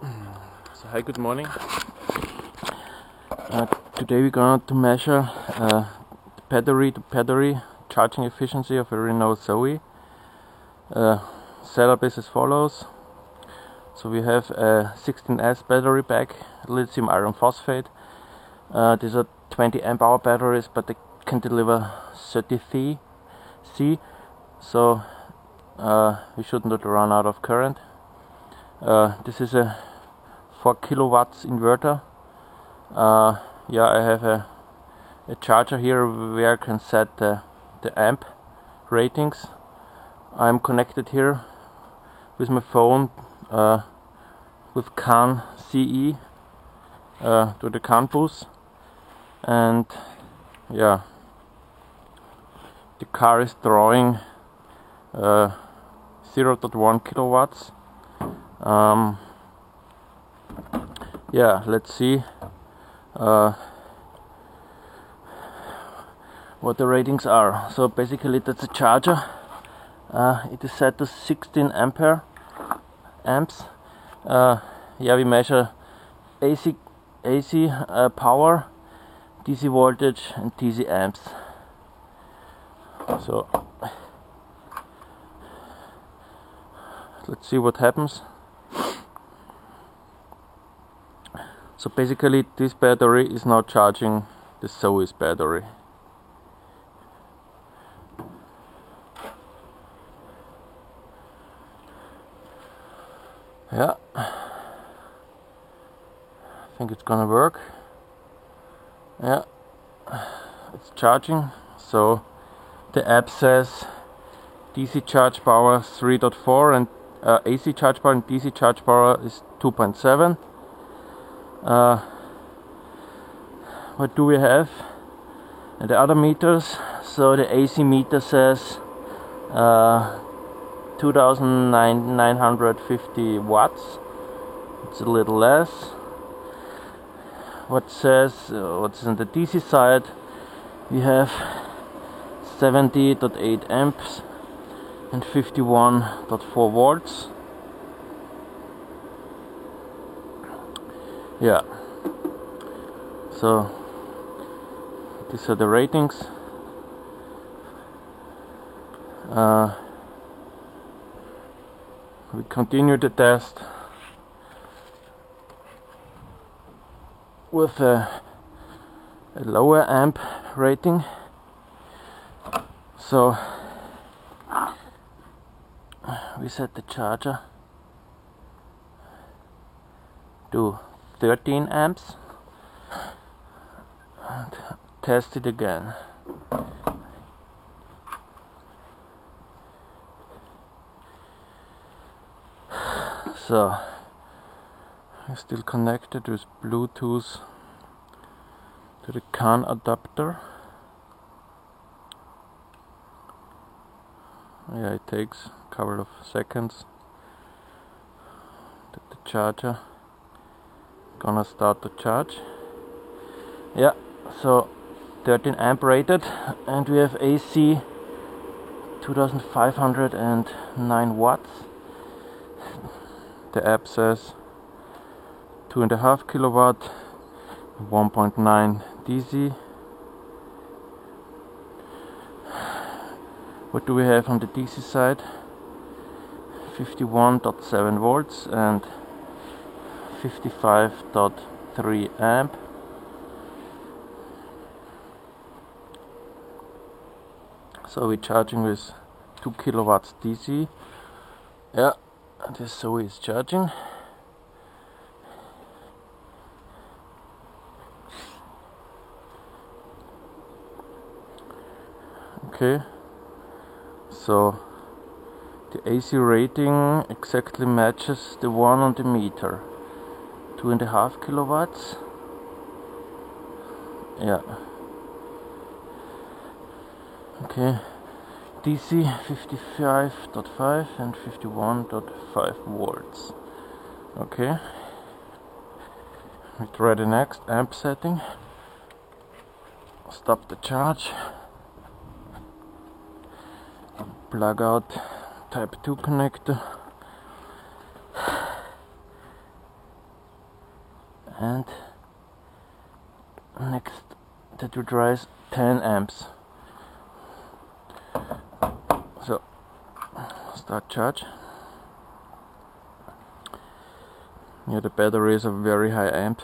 So hi, good morning. Today we're going to measure the battery charging efficiency of a Renault Zoe. Setup is as follows. So we have a 16S battery pack, lithium iron phosphate. These are 20 amp hour batteries, but they can deliver 30 C, so we should not run out of current. This is a 4 kilowatts inverter. Yeah, I have a charger here where I can set the amp ratings. I'm connected here with my phone with CAN CE to the CAN bus, and yeah, the car is drawing 0.1 kilowatts. Yeah, let's see what the ratings are. So basically that's a charger. It is set to 16 amps. Yeah, we measure AC power, DC voltage and DC amps. So let's see what happens. So basically this battery is now charging the Zoe's battery. Yeah, I think it's gonna work. Yeah, it's charging. So the app says DC charge power 3.4 and AC charge power and DC charge power is 2.7. What do we have? And the other meters. So the AC meter says 2950 watts. It's a little less. What's on the DC side? We have 70.8 amps and 51.4 volts. Yeah. So these are the ratings. We continue the test with a lower amp rating. So we set the charger to 13 amps and test it again. So I'm still connected with Bluetooth to the CAN adapter. Yeah, it takes a couple of seconds that the charger gonna start to charge. Yeah, so 13 amp rated, and we have AC 2509 watts. The app says 2.5 kilowatt, 1.9 DC. What do we have on the DC side? 51.7 volts and 55.3 amp. So we're charging with 2 kilowatts DC. Yeah, this Zoe is charging. Okay, so the AC rating exactly matches the one on the meter. 2.5 kilowatts. Yeah. Okay. DC 55.5 and 51.5 volts. Okay. We try the next amp setting. Stop the charge. Plug out type 2 connector. and next that will dry is 10 amps. So start charge. Yeah, the battery is a very high amp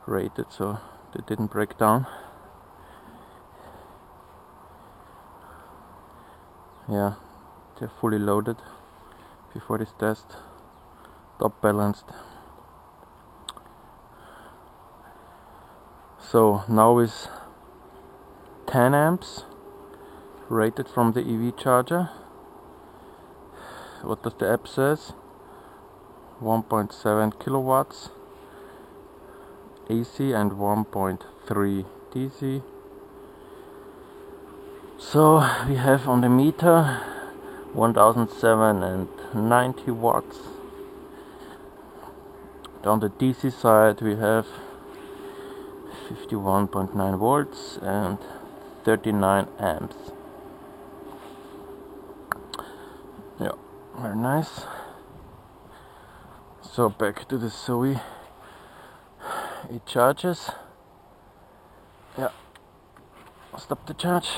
rated, so they didn't break down. Yeah, they're fully loaded before this test, top balanced. So now is 10 amps rated from the EV charger. What does the app says? 1.7 kilowatts AC and 1.3 DC. So we have on the meter 1090 watts. On the DC side we have 51.9 volts and 39 amps. Yeah, very nice. So back to the Zoe. It charges. Yeah, stop the charge.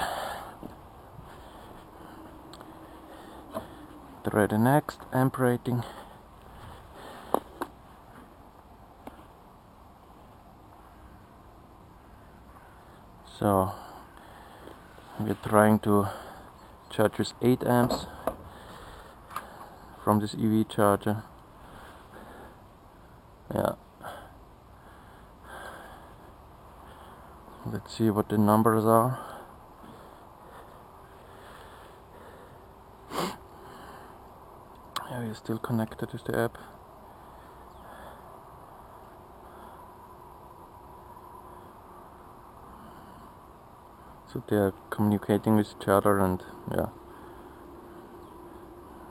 Try the next amp rating. So we're trying to charge with 8 amps from this EV charger. Yeah. Let's see what the numbers are. Yeah, we're still connected with the app. So they are communicating with each other, and yeah,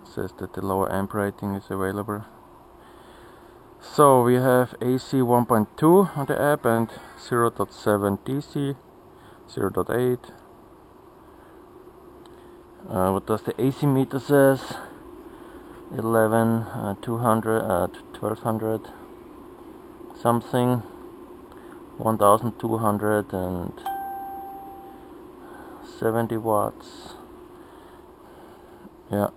it says that the lower amp rating is available. So we have AC 1.2 on the app and 0.7 DC, 0.8. What does the AC meter says? 11, 200, 1200 something, 1270 watts. Yeah,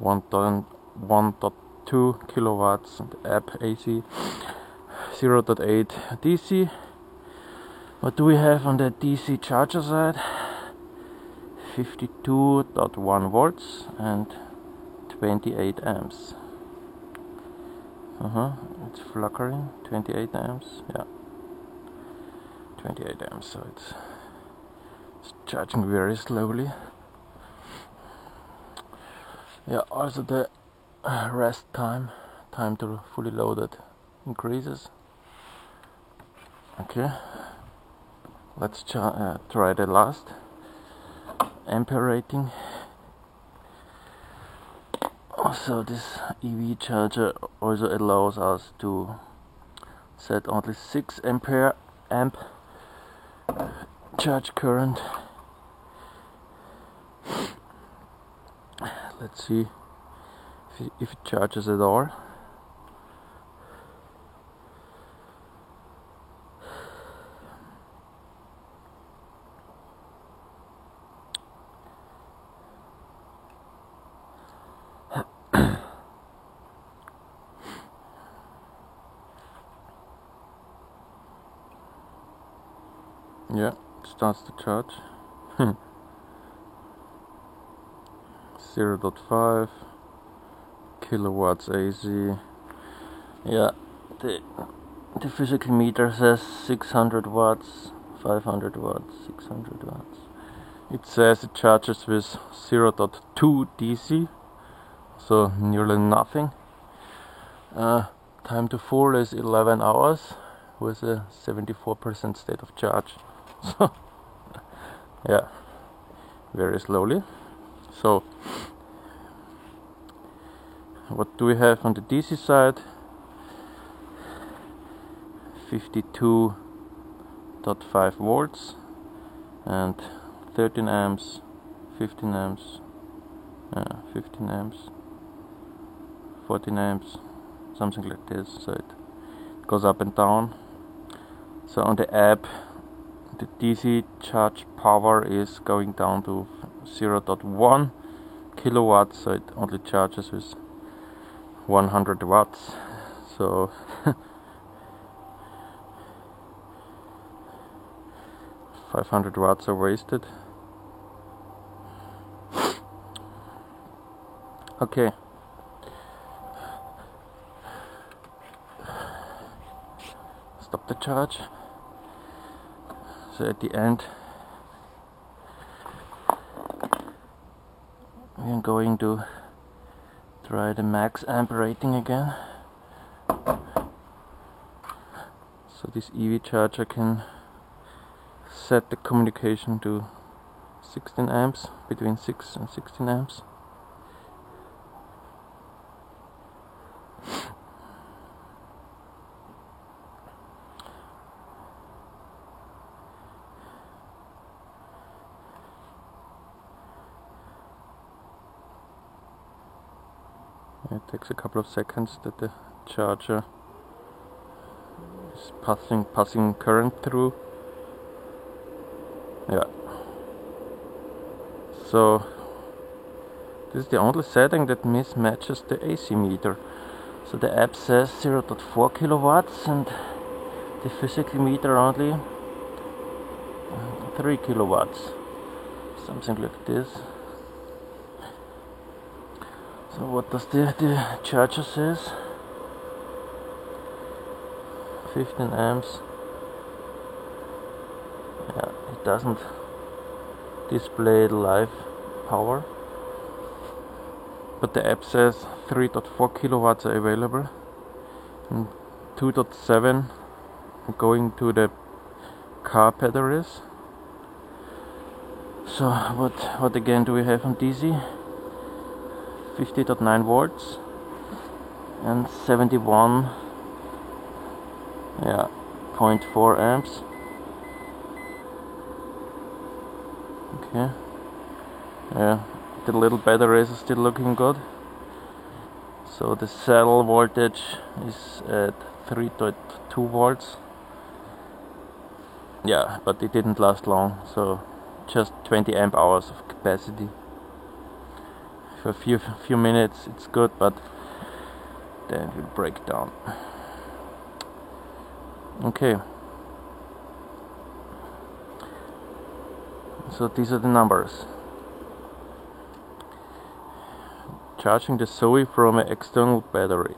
1.2 kilowatts on the app AC, 0.8 DC. What do we have on the DC charger side? 52.1 volts and 28 amps. It's flickering. 28 amps. Yeah, 28 amps. So it's charging very slowly. Yeah, also the rest time to fully load it increases. Okay, let's try the last ampere rating. So this EV charger also allows us to set only 6 amp charge current. Let's see if it charges at all. Yeah, it starts to charge. 0.5 kilowatts AC. Yeah, the physical meter says 600 watts, 500 watts, 600 watts. It says it charges with 0.2 DC, so nearly nothing. Time to full is 11 hours with a 74% state of charge. So yeah, very slowly. So what do we have on the DC side? 52.5 volts and 13 amps, 15 amps, 15 amps, 14 amps, something like this. So it goes up and down. So on the app, the DC charge power is going down to 0.1 kilowatts, so it only charges with 100 watts. So 500 watts are wasted. Okay. Stop the charge. So at the end, we are going to try the max amp rating again. So this EV charger can set the communication to 16 amps, between 6 and 16 amps. It takes a couple of seconds that the charger is passing current through. Yeah. So this is the only setting that mismatches the AC meter. So the app says 0.4 kilowatts and the physical meter only 3 kilowatts. Something like this. So what does the charger says? 15 amps. Yeah, it doesn't display the live power, but the app says 3.4 kilowatts are available and 2.7 going to the car batteries. So what again do we have on DC? 50.9 volts and 71, yeah, 0.4 amps. Okay, yeah, the little batteries are still looking good. So the cell voltage is at 3.2 volts. Yeah, but it didn't last long, so just 20 amp hours of capacity. For a few minutes it's good, but then it will break down. Okay, so these are the numbers. Charging the Zoe from an external battery.